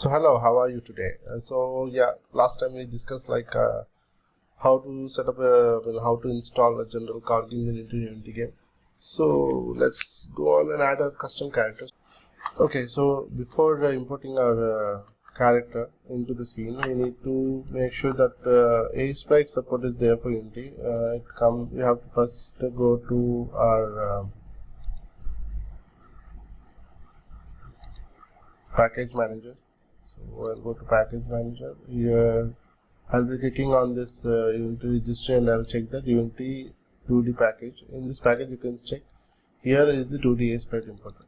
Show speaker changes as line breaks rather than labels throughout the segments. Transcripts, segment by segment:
So hello, how are you today? Last time we discussed how to set up how to install a general Corgi Engine into Unity game. So let's go on and add our custom characters. Okay, so before importing our character into the scene, we need to make sure that Aseprite support is there for Unity. We have to first go to our package manager. So I'll go to package manager. Here I'll be clicking on this Unity registry and I'll check that Unity 2D package. In this package you can check here is the 2D Aseprite importer.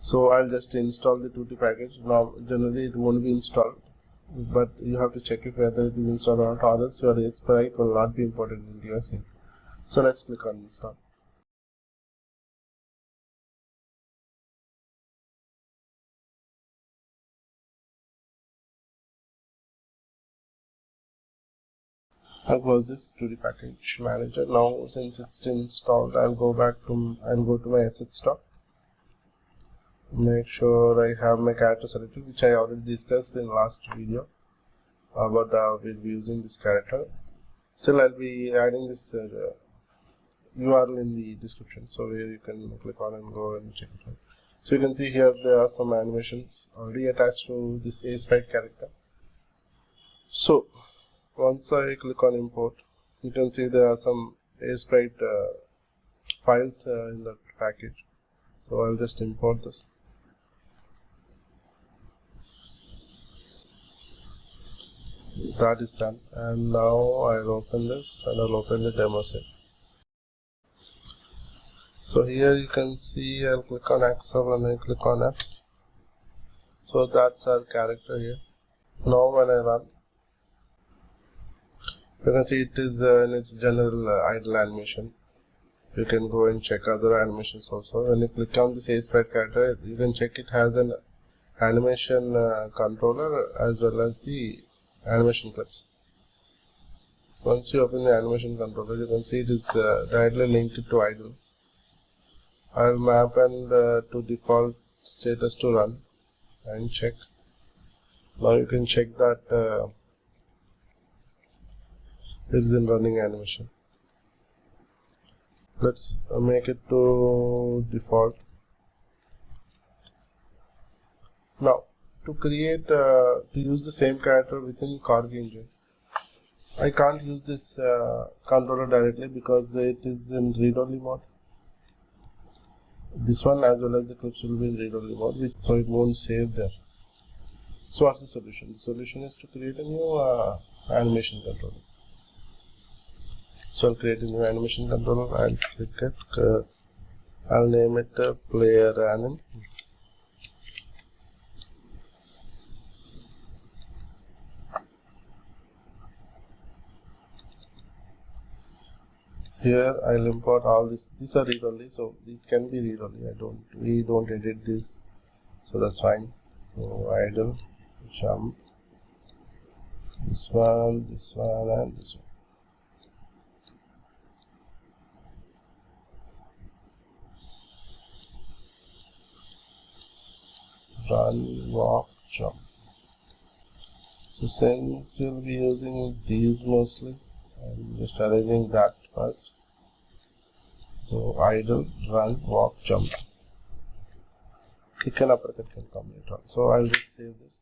So I'll just install the 2D package. Now generally it won't be installed, but you have to check it whether it is installed or not, or else your Aseprite will not be imported into your scene. So let's click on install. I'll close this 2D package manager. Now since it's installed, I'll go to my asset stock. Make sure I have my character selected, which I already discussed in last video about we'll be using this character. Still, I'll be adding this URL in the description, so where you can click on and go and check it out. So you can see here there are some animations already attached to this Aseprite character. So once I click on import, you can see there are some Aseprite files in the package. So I'll just import this. That is done, and now I'll open this and I'll open the demo set. So here you can see I'll click on Axel and I click on F. So that's our character here. Now when I run, you can see it is in its general idle animation. You can go and check other animations also. When you click on this Aseprite character, you can check it has an animation controller as well as the animation clips. Once you open the animation controller, you can see it is directly linked to idle. I'll map and to default status to run and check. Now you can check that it is in running animation. Let's make it to default. Now to use the same character within Corgi Engine, I can't use this controller directly because it is in read-only mode. This one as well as the clips will be in read-only mode, so it won't save there. So what's the solution? The solution is to create a new animation controller. So I'll create a new animation controller. I'll click it. I'll name it player anim. Here I'll import all this. These are read-only, so it can be read-only. We don't edit this, so that's fine. So idle, jump, this one, and this one. Run, walk, jump. So since we'll be using these mostly, I'm just arranging that first. So idle, run, walk, jump. Kick and uppercut can come later on. So I'll just save this.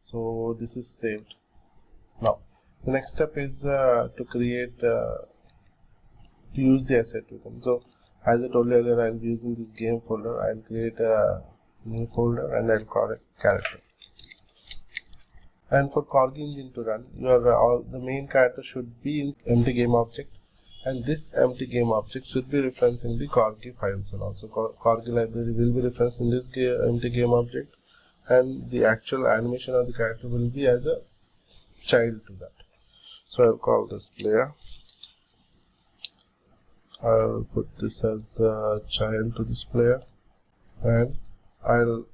So this is saved. Now the next step is to create to use the asset with them. So as I told you earlier, I'll be using this game folder. I'll create a new folder and I'll call it character. And for Corgi Engine to run, the main character should be in empty game object, and this empty game object should be referencing the Corgi files, and also Corgi library will be referencing this empty game object, and the actual animation of the character will be as a child to that. So I'll call this player. I'll put this as a child to this player, and I'll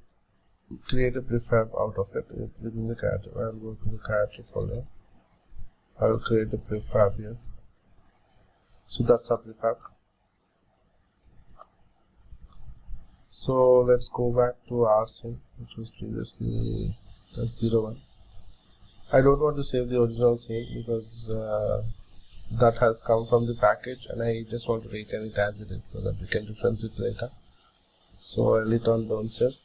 create a prefab out of it within the character. I'll go to the character folder. I'll create a prefab here. So that's a prefab. So let's go back to our scene, which was previously S01. I don't want to save the original scene because that has come from the package, and I just want to retain it as it is so that we can reference it later. So I'll hit on don't save.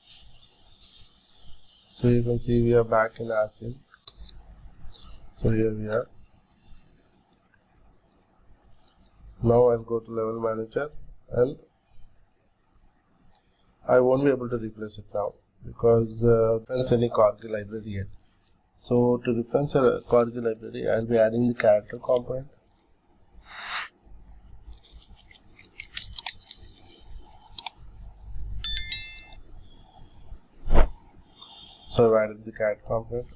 So you can see we are back in our scene. So here we are. Now I'll go to level manager, and I won't be able to replace it now because reference any Corgi library yet. So to reference a Corgi library, I'll be adding the character component. So I've added the character component.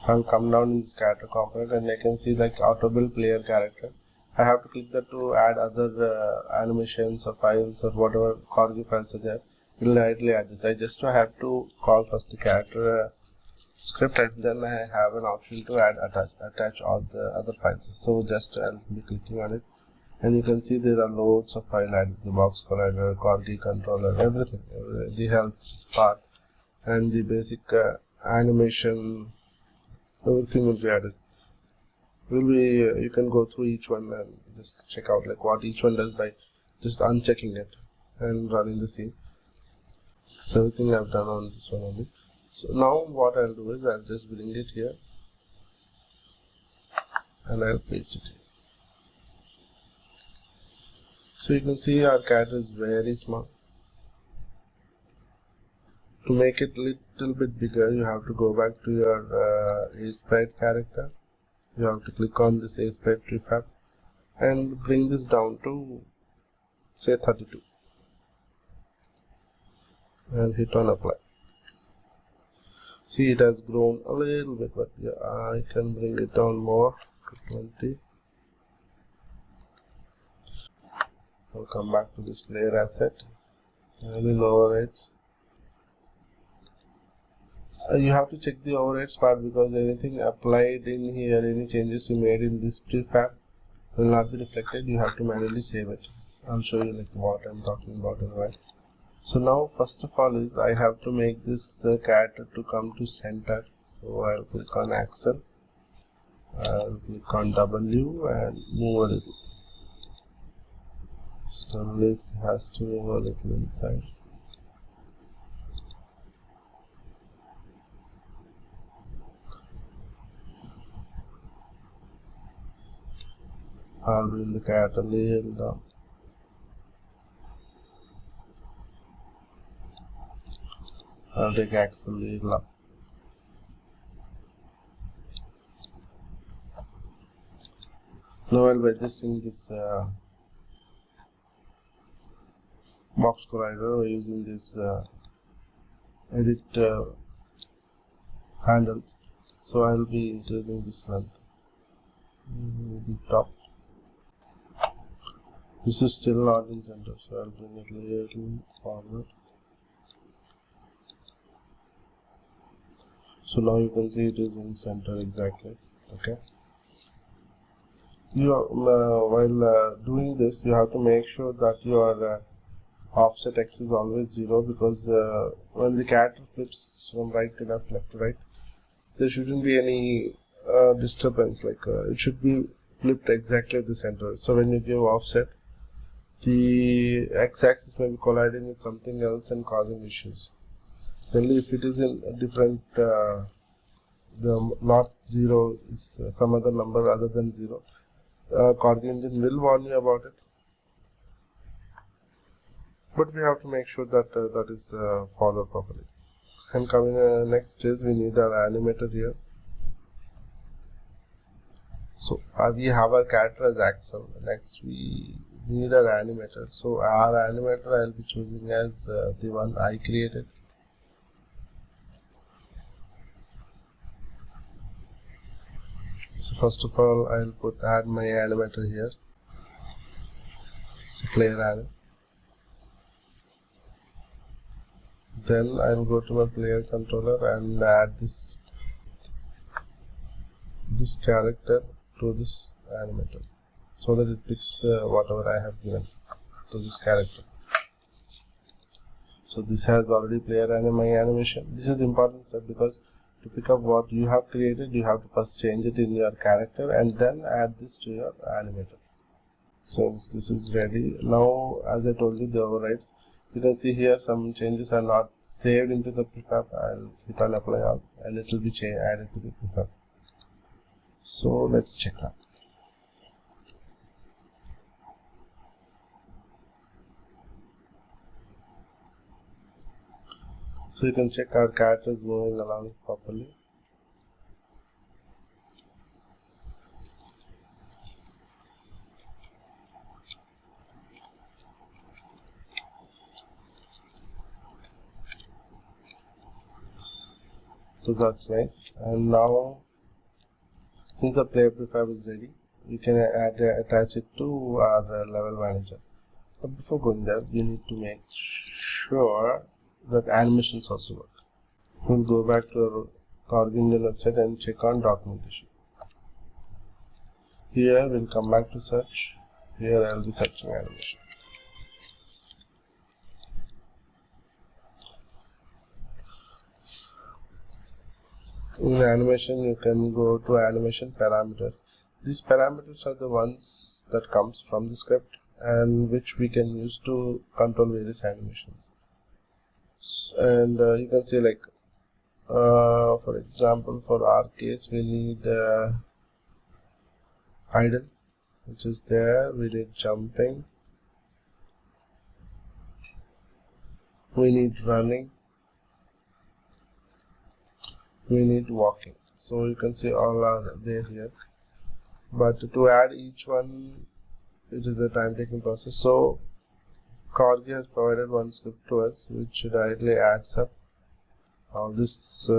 I'll come down in this character component, and I can see like auto build player character. I have to click that to add other animations or files or whatever Corgi files are there. It will directly add this. I just have to call first the character script, and then I have an option to add attach all the other files. So just I'll be clicking on it, and you can see there are loads of files added: the box collider, Corgi controller, everything, the health part, and the basic animation. Everything will be added. You can go through each one and just check out like what each one does by just unchecking it and running the scene. So everything I've done on this one only. So now what I'll do is I'll just bring it here and I'll paste it here. So you can see our character is very small. To make it little bit bigger, you have to go back to your Aseprite character. You have to click on this Aseprite prefab and bring this down to say 32 and hit on apply. See, it has grown a little bit, but yeah, I can bring it down more to 20. I'll come back to this player asset and in overrides. You have to check the overrides part because anything applied in here, any changes you made in this prefab will not be reflected. You have to manually save it. I'll show you like what I'm talking about in a while. So now first of all is I have to make this character to come to center. So I'll click on Axel. I'll click on W and move a little. So this has to move a little inside. I'll bring the character a little down. I'll take Axel a little up. Now I'll be adjusting this box collider by using this edit handles. So I'll be increasing this length. The top. This is still not in center, so I'll bring it a little forward. So now you can see it is in center exactly. Okay. While doing this, you have to make sure that your offset x is always 0 because when the character flips from right to left, left to right, there shouldn't be any disturbance. Like it should be flipped exactly at the center. So when you give offset, the x-axis may be colliding with something else and causing issues. Only if it is in a different, not 0, is some other number other than 0. Corgi Engine will warn you about it, but we have to make sure that that is followed properly. And coming next is we need our animator here. So we have our character as Axel. Next we need our animator. So our animator I'll be choosing as the one I created. So first of all I'll add my animator here. So player anim. Then I'll go to my player controller and add this character to this animator so that it picks whatever I have given to this character. So this has already player my animation. This is important step because to pick up what you have created, you have to first change it in your character and then add this to your animator. Since this is ready, now as I told you, the overrides, you can see here some changes are not saved into the prefab. I'll hit on apply all and it will be added to the prefab. So let's check that. So you can check our characters moving along properly. So that's nice. And now, since the player prefab is ready, you can attach it to our level manager. But before going there, you need to make sure that animations also work. We'll go back to our Corgi Engine website and check on documentation. Here we'll come back to search. Here I'll be searching animation. In animation, you can go to animation parameters. These parameters are the ones that comes from the script and which we can use to control various animations. And you can see, like for example, for our case we need idle, which is there. We need jumping, we need running, we need walking. So you can see all are there here, but to add each one, it is a time-taking process. So Corgi has provided one script to us which directly adds up all these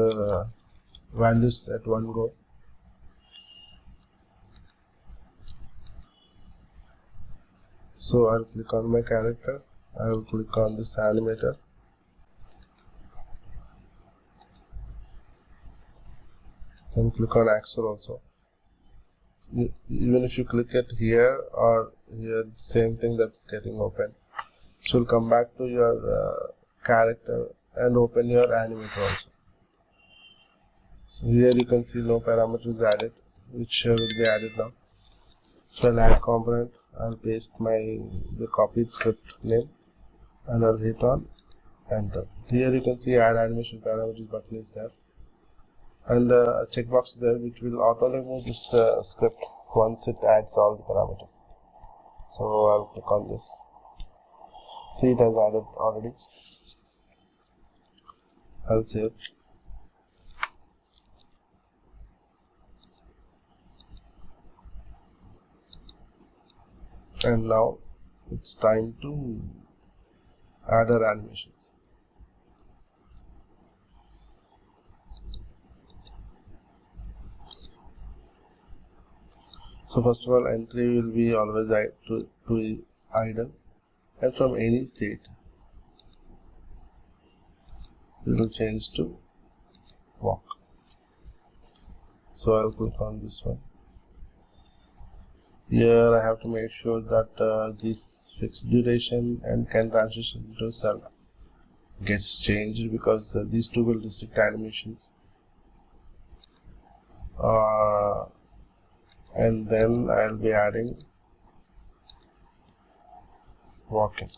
values at one go. So I'll click on my character, I will click on this animator, and click on Axel also. Even if you click it here or here, the same thing that's getting open. So you'll come back to your character and open your animator also. So here you can see no parameters added, which will be added now. So I'll add component, I'll paste the copied script name and I'll hit on enter. Here you can see add animation parameters button is there, and a checkbox is there which will auto remove this script once it adds all the parameters. So I'll click on this. See, it has added already. I'll save. And now it's time to add our animations. So first of all, entry will be always to idle, and from any state it will change to walk. So I'll click on this one. Here I have to make sure that this fixed duration and can transition to self gets changed, because these two will restrict animations. And then I'll be adding walking.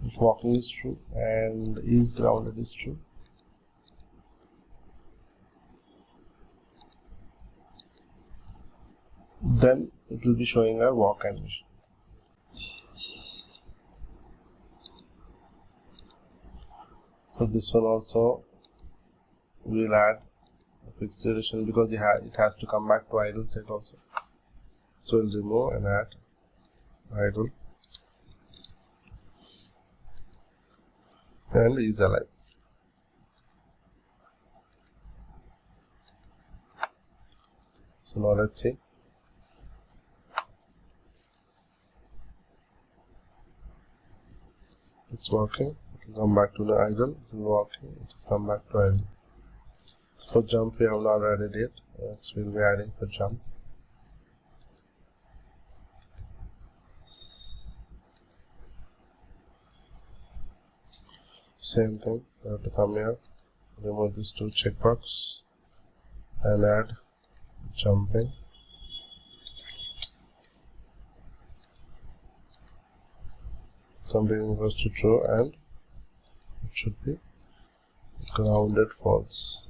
If walking is true and is grounded is true, then it will be showing a walk animation. So this one also will add a fixed duration, because it has to come back to idle state also. So we'll remove and add idle and is alive. So now let's see. It's working. It will come back to the idle. It will working. It has come back to idle. For jump we have not added yet. Next we'll be adding for jump. Same thing, I have to come here, remove this two checkbox and add jumping. Jumping equals to true and it should be grounded false.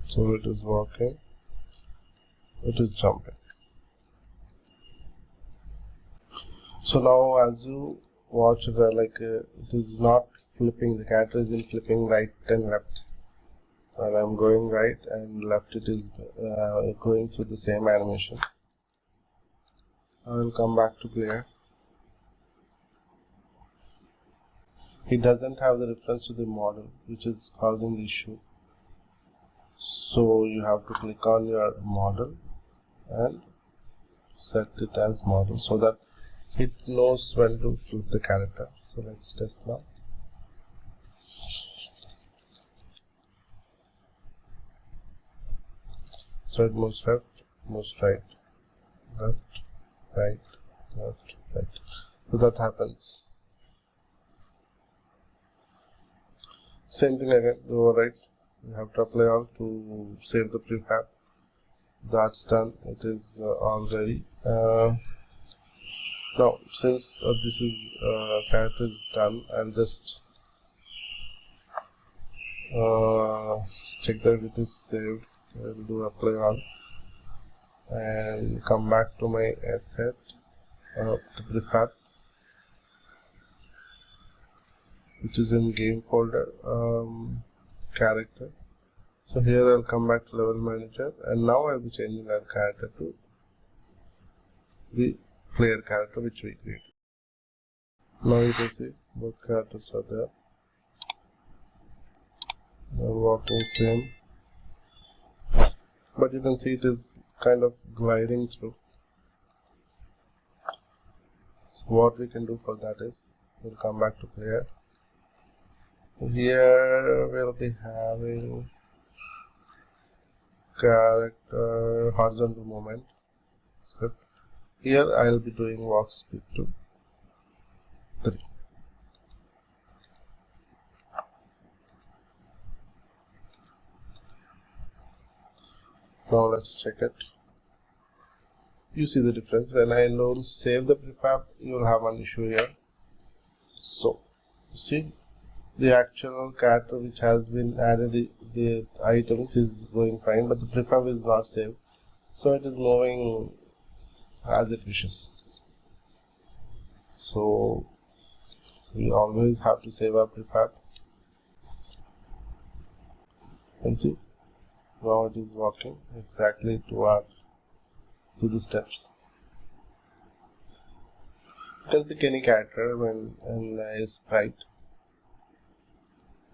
So it is walking, it is jumping. So now as you watch it, it is not flipping, the character isn't flipping right and left. When I'm going right and left, it is going through the same animation. I will come back to player. It doesn't have the reference to the model, which is causing the issue. So you have to click on your model and set it as model so that it knows when to flip the character. So let's test now. So it moves left, moves right, left, right, left, right. So that happens. Same thing again, the overrides. You have to apply all to save the prefab. That's done. It is all ready. Now, since this is character is done, I'll just check that it is saved. I'll do apply all and come back to my asset, the prefab, which is in game folder, character. So here I'll come back to level manager and now I'll be changing our character to the player character which we created. Now you can see both characters are there. They're walking same, but you can see it is kind of gliding through. So what we can do for that is we'll come back to player. Here we'll be having character horizontal movement script. Here I will be doing walk speed to 3. Now let's check it. You see the difference. When I don't save the prefab, you will have an issue here. So see, the actual character which has been added, the items is going fine, but the prefab is not saved, so it is moving as it wishes. So we always have to save our prefab. And see, now it is walking exactly to the steps. You can pick any character when in Aseprite.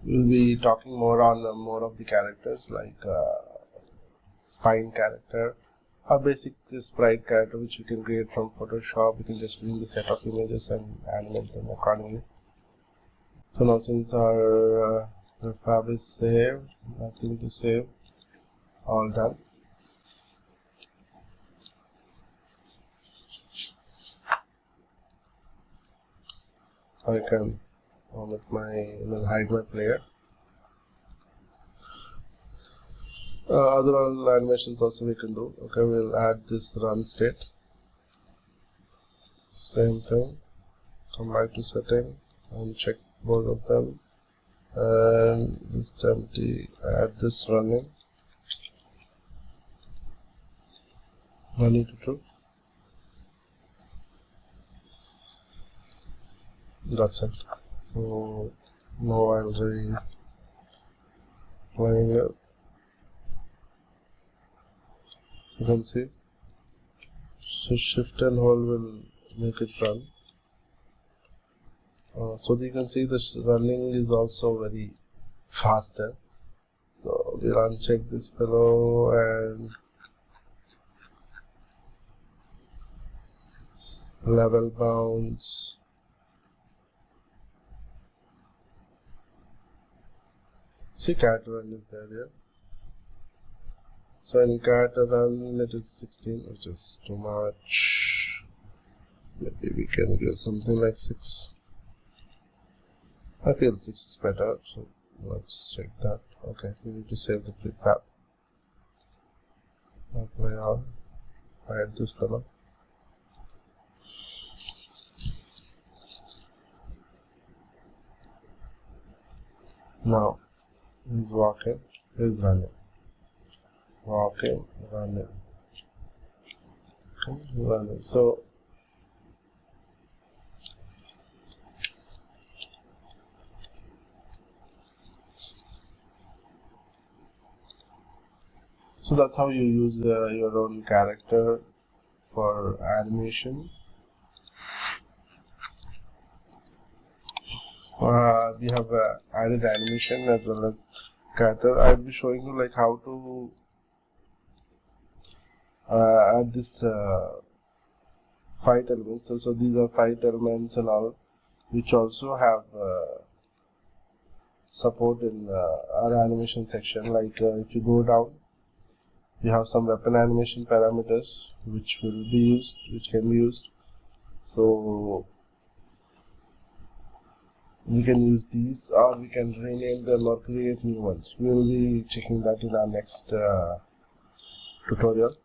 We'll be talking more on more of the characters like spine character or basic sprite character which you can create from Photoshop. You can just bring the set of images and animate them accordingly. So now since our prefab is saved, nothing to save, all done. I can hide my player. Other animations also we can do. Okay, we'll add this run state. Same thing. Come back to setting and check both of them. And this empty. Add this running. Running to true. That's it. So now I'll be playing it. You can see. So shift and hold will make it run. So you can see this running is also very faster. So we'll uncheck this below and level bounds. See, character run is there here. So in character run it is 16, which is too much. Maybe we can give something like 6. I feel 6 is better, so let's check that. Okay, we need to save the prefab. Apply all. Hide this fellow. Now he's walking, he's running. Walking, running. Okay, running. So that's how you use your own character for animation. We have added animation as well as character. I'll be showing you like how to add this fight elements. So these are fight elements and all, which also have support in our animation section. Like if you go down, you have some weapon animation parameters which can be used. So we can use these, or we can rename them or create new ones. We will be checking that in our next tutorial.